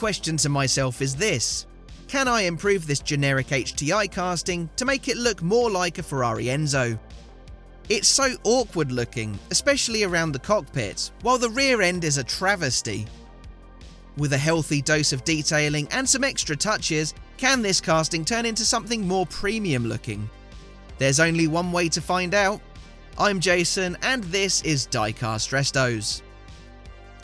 question to myself is this: can I improve this generic HTI casting to make it look more like a Ferrari Enzo? It's so awkward looking, especially around the cockpit, while the rear end is a travesty. With a healthy dose of detailing and some extra touches, can this casting turn into something more premium looking? There's only one way to find out. I'm Jason, and this is Diecast Restos.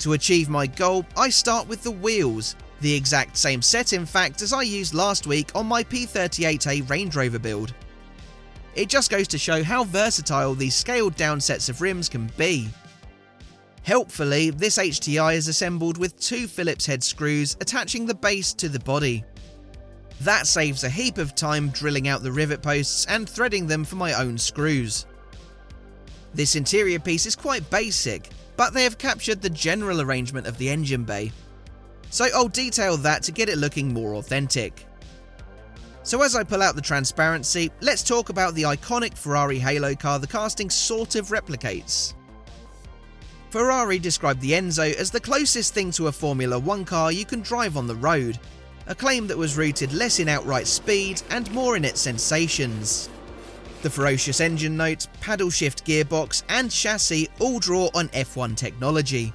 To achieve my goal, I start with the wheels, the exact same set in fact as I used last week on my P38A Range Rover build. It just goes to show how versatile these scaled down sets of rims can be. Helpfully, this HTI is assembled with two Phillips head screws attaching the base to the body. That saves a heap of time drilling out the rivet posts and threading them for my own screws. This interior piece is quite basic, but they have captured the general arrangement of the engine bay. So I'll detail that to get it looking more authentic. So as I pull out the transparency, let's talk about the iconic Ferrari Halo car the casting sort of replicates. Ferrari described the Enzo as the closest thing to a Formula 1 car you can drive on the road, a claim that was rooted less in outright speed and more in its sensations. The ferocious engine note, paddle shift gearbox and chassis all draw on F1 technology.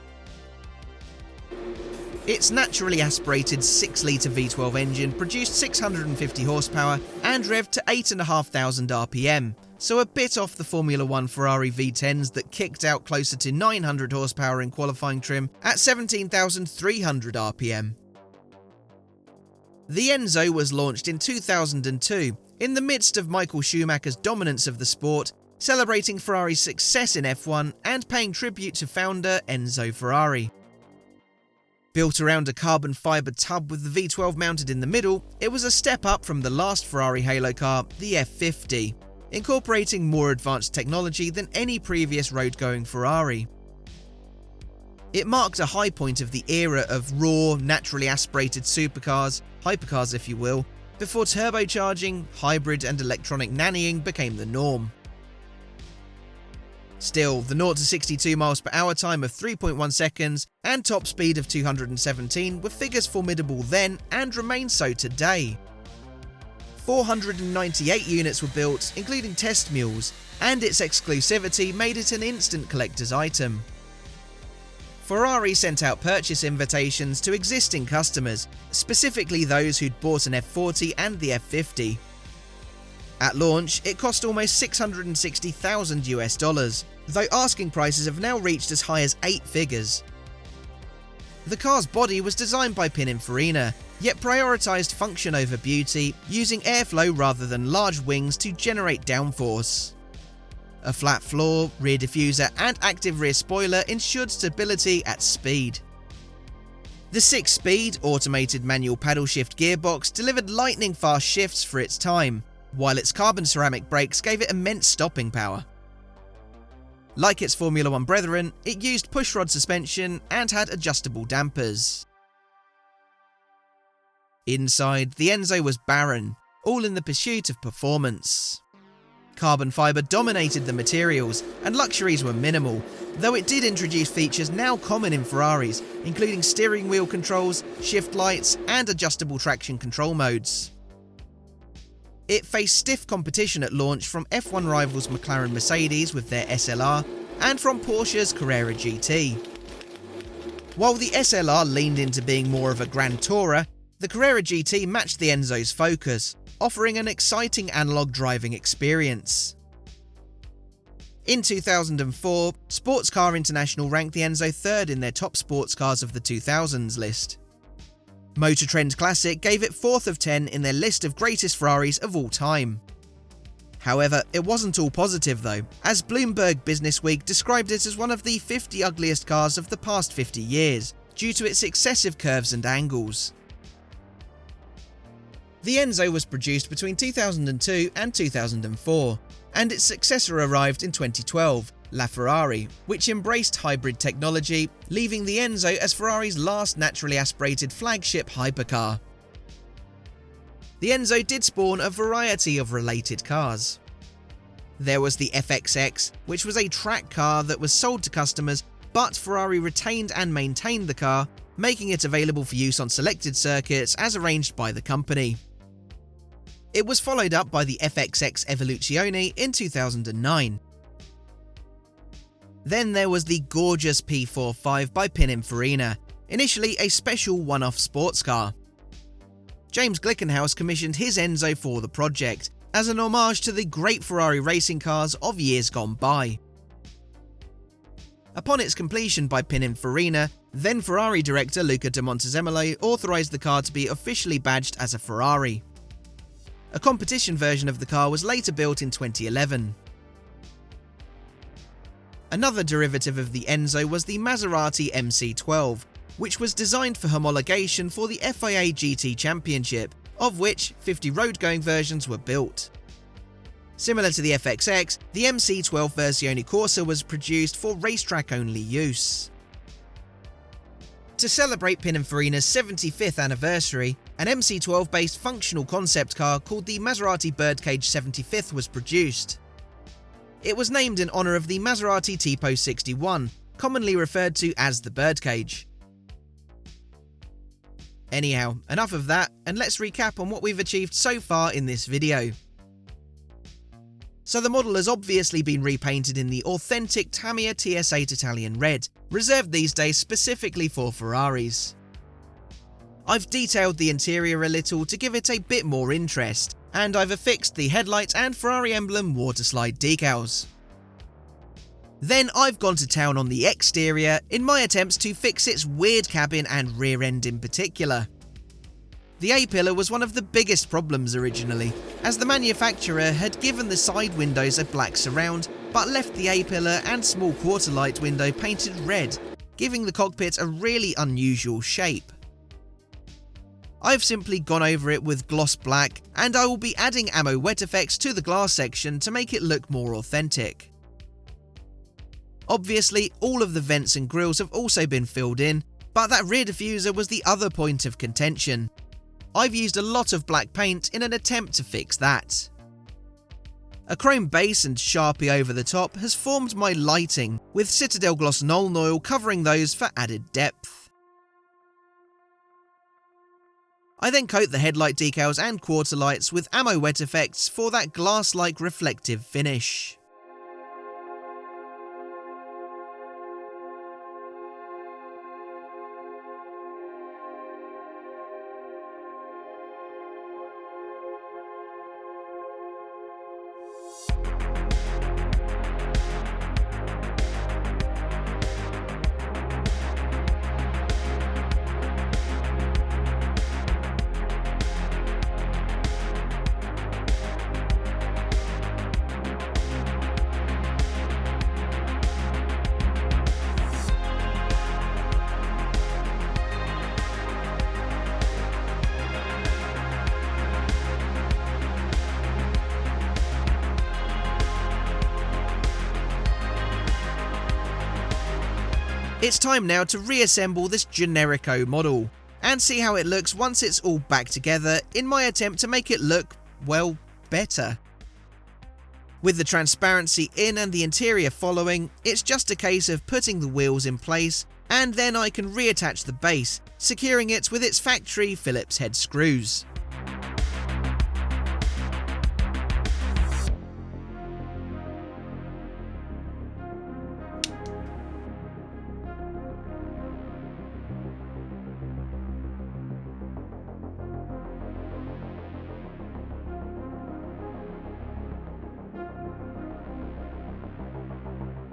Its naturally aspirated 6-litre V12 engine produced 650 horsepower and revved to 8,500 RPM, so a bit off the Formula 1 Ferrari V10s that kicked out closer to 900 horsepower in qualifying trim at 17,300 RPM. The Enzo was launched in 2002, in the midst of Michael Schumacher's dominance of the sport, celebrating Ferrari's success in F1 and paying tribute to founder Enzo Ferrari. Built around a carbon fibre tub with the V12 mounted in the middle, it was a step up from the last Ferrari Halo car, the F50, incorporating more advanced technology than any previous road-going Ferrari. It marked a high point of the era of raw, naturally aspirated supercars, hypercars if you will, before turbocharging, hybrid and electronic nannying became the norm. Still, the 0 to 62 mph time of 3.1 seconds and top speed of 217 were figures formidable then and remain so today. 498 units were built, including test mules, and its exclusivity made it an instant collector's item. Ferrari sent out purchase invitations to existing customers, specifically those who'd bought an F40 and the F50. At launch, it cost almost $660,000, though asking prices have now reached as high as 8 figures. The car's body was designed by Pininfarina, yet prioritised function over beauty, using airflow rather than large wings to generate downforce. A flat floor, rear diffuser and active rear spoiler ensured stability at speed. The 6-speed, automated manual paddle shift gearbox delivered lightning-fast shifts for its time, while its carbon ceramic brakes gave it immense stopping power. Like its Formula 1 brethren, it used pushrod suspension and had adjustable dampers. Inside, the Enzo was barren, all in the pursuit of performance. Carbon fibre dominated the materials, and luxuries were minimal, though it did introduce features now common in Ferraris, including steering wheel controls, shift lights, and adjustable traction control modes. It faced stiff competition at launch from F1 rivals McLaren Mercedes with their SLR, and from Porsche's Carrera GT. While the SLR leaned into being more of a Grand Tourer, the Carrera GT matched the Enzo's focus, offering an exciting analog driving experience. In 2004, Sports Car International ranked the Enzo third in their top sports cars of the 2000s list. Motor Trend Classic gave it 4th of 10 in their list of greatest Ferraris of all time. However, it wasn't all positive though, as Bloomberg Businessweek described it as one of the 50 ugliest cars of the past 50 years, due to its excessive curves and angles. The Enzo was produced between 2002 and 2004, and its successor arrived in 2012, La Ferrari, which embraced hybrid technology, leaving the Enzo as Ferrari's last naturally aspirated flagship hypercar. The Enzo did spawn a variety of related cars. There was the FXX, which was a track car that was sold to customers, but Ferrari retained and maintained the car, making it available for use on selected circuits as arranged by the company. It was followed up by the FXX Evoluzione in 2009. Then there was the gorgeous P45 by Pininfarina, initially a special one-off sports car. James Glickenhaus commissioned his Enzo for the project, as an homage to the great Ferrari racing cars of years gone by. Upon its completion by Pininfarina, then Ferrari director Luca de Montezemolo authorised the car to be officially badged as a Ferrari. A competition version of the car was later built in 2011. Another derivative of the Enzo was the Maserati MC12, which was designed for homologation for the FIA GT Championship, of which 50 road-going versions were built. Similar to the FXX, the MC12 Versione Corsa was produced for racetrack-only use. To celebrate Pininfarina's 75th anniversary, an MC12-based functional concept car called the Maserati Birdcage 75th was produced. It was named in honour of the Maserati Tipo 61, commonly referred to as the Birdcage. Anyhow, enough of that, and let's recap on what we've achieved so far in this video. So the model has obviously been repainted in the authentic Tamiya TS8 Italian red, reserved these days specifically for Ferraris. I've detailed the interior a little to give it a bit more interest, and I've affixed the headlight and Ferrari emblem waterslide decals. Then I've gone to town on the exterior in my attempts to fix its weird cabin and rear end in particular. The A-pillar was one of the biggest problems originally, as the manufacturer had given the side windows a black surround, but left the A-pillar and small quarter light window painted red, giving the cockpit a really unusual shape. I've simply gone over it with gloss black, and I will be adding ammo wet effects to the glass section to make it look more authentic. Obviously, all of the vents and grills have also been filled in, but that rear diffuser was the other point of contention. I've used a lot of black paint in an attempt to fix that. A chrome base and Sharpie over the top has formed my lighting, with Citadel Gloss Nuln Oil covering those for added depth. I then coat the headlight decals and quarter lights with ammo wet effects for that glass-like reflective finish. It's time now to reassemble this Generico model, and see how it looks once it's all back together in my attempt to make it look, well, better. With the transparency in and the interior following, it's just a case of putting the wheels in place, and then I can reattach the base, securing it with its factory Phillips head screws.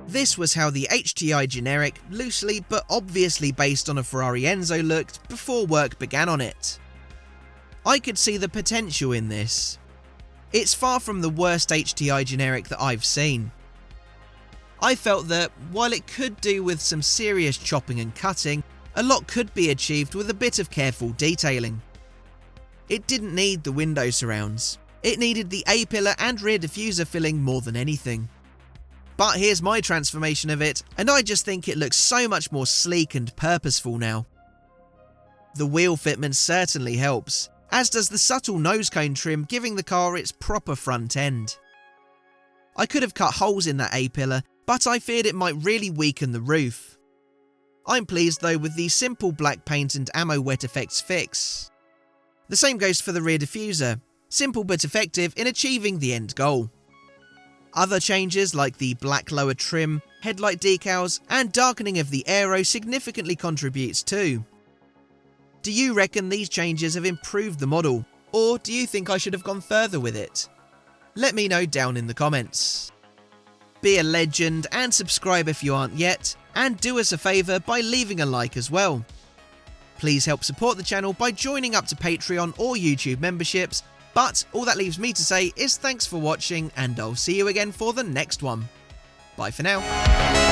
This was how the HTI generic, loosely but obviously based on a Ferrari Enzo, looked before work began on it. I could see the potential in this. It's far from the worst HTI generic that I've seen. I felt that, while it could do with some serious chopping and cutting, a lot could be achieved with a bit of careful detailing. It didn't need the window surrounds. It needed the A-pillar and rear diffuser filling more than anything. But here's my transformation of it, and I just think it looks so much more sleek and purposeful now. The wheel fitment certainly helps, as does the subtle nose cone trim giving the car its proper front end. I could have cut holes in that A-pillar, but I feared it might really weaken the roof. I'm pleased though with the simple black paint and ammo wet effects fix. The same goes for the rear diffuser, simple but effective in achieving the end goal. Other changes like the black lower trim, headlight decals and darkening of the aero significantly contributes too. Do you reckon these changes have improved the model, or do you think I should have gone further with it? Let me know down in the comments. Be a legend and subscribe if you aren't yet, and do us a favour by leaving a like as well. Please help support the channel by joining up to Patreon or YouTube memberships, but all that leaves me to say is thanks for watching and I'll see you again for the next one. Bye for now.